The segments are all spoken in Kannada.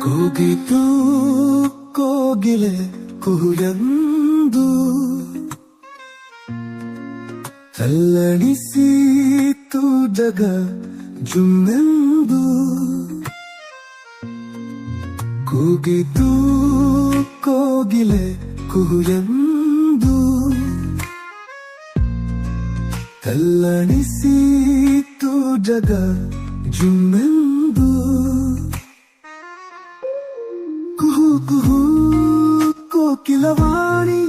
ಕೂಗಿತು ಕೋಗಿಲೆ ಕುಹುಯಂದು ತಲ್ಲಣಿಸಿತು ಜಗ ಜುಮ್ಮೆಂದು ಕೂಗಿತು ಕೋಗಿಲೆ ಕುಹುಯಂದು ತಲ್ಲಣಿಸಿತು ಜಗ ಜುಮ್ಮೆಂದು ಕುಹು ಕುಹು ಕೋಕಿಲವಾಣಿ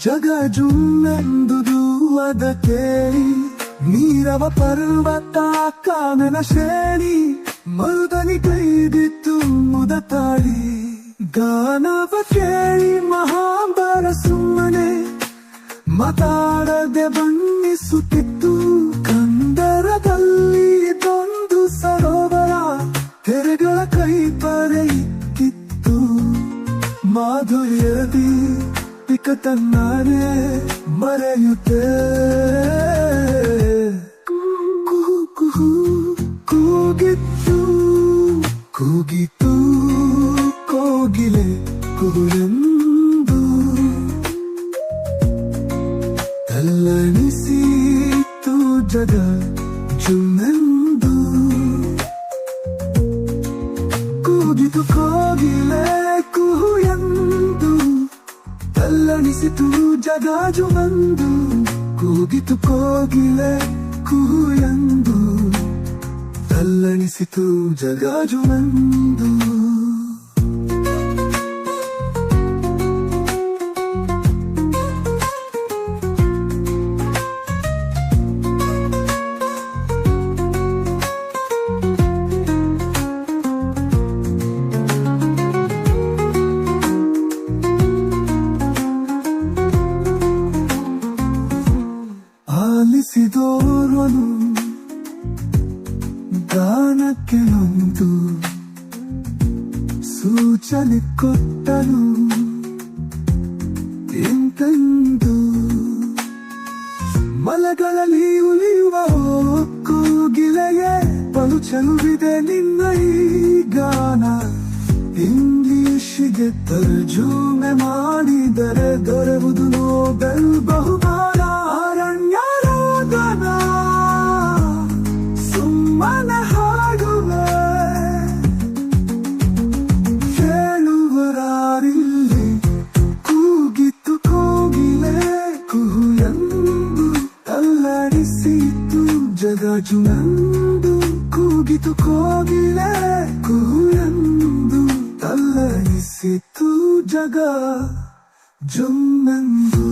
ಜಗ ಜುಮ್ಮೆಂದುದು ಅದ ಕೇಳಿ ನೀರವ ಪರ್ವತ ಕಾನನ ಶ್ರೇಣಿ ಮರುದನಿ ಕೈದಿತ್ತು ಮುದ ತಾಳಿ ಗಾನವ ಕೇಳಿ ಮಹಾಂಬರ ಸುಮ್ಮನೆ ಮಾತಾಡದೆ ಬಣ್ಣಿಸುತ್ತಿತ್ತು ಕಂದರದಲ್ಲಿ ಇದೊಂದು ಸರೋವರ ತೆರೆಗಳ ಕೈ ಪರೆಯಿತ್ತಿತ್ತು ಮಾಧುರ್ಯದಿ ತನ್ನಾನೇ ಮರೆಯುತ್ತೆ ಕುಹು ಕುಹು ಕೂಗಿತ್ತು ಕೂಗಿತು ಕೋಗಿಲೆ ಕುಹುಯಂದು ತಲ್ಲಣಿಸಿತು ಜಗ ಜುಮ್ಮೆಂದು ಕೂಗಿತು ಕೋಗಿಲೆ ಕುಹುಯಂದು ತಲ್ಲಣಿಸಿತು ಜಗ ಜುಮ್ಮೆಂದು ಕೂಗಿತು ಕೋಗಿಲೆ ಕುಹುಯಂದು ತಲ್ಲಣಿಸಿತು ಜಗ ಜುಮ್ಮೆಂದು ಆಲಿಸಿದೋರ್ವನು ಗಾನಕ್ಕೆ ನೊಂದು ಸೂಚನೆ ಕೊಟ್ಟನು ಎಂತೆಂದು ಮಲಗಳಲ್ಲಿ ಉಳಿಯುವ ಕೋಗಿಲೆಯೇ ಬಲು ಚೆಲುವಿದೆ ನಿನ್ನ ಈ ಗಾನ ಇಂಗ್ಲಿಷಿಗೆ ತರ್ಜುಮೆ ಮಾಡಿದರೆ ದೊರೆಯುವುದು ನೋಬೆಲ್ ಬಹುಮಾನ ಸುಮ್ಮನ ಹಾಡುವೆ ಕೇಳುವರಾರಿಲ್ಲಿ ಕೂಗಿತು ಕೋಗಿಲೆ ಕುಹುಯಂದು ತಲ್ಲಣಿಸಿತು ಜಗ ಜುಮ್ಮೆಂದು ಕೂಗಿತು ಕೋಗಿಲೆ ಕುಹುಯಂದು ತಲ್ಲಣಿಸಿತು ಜಗ ಜುಮ್ಮೆಂದು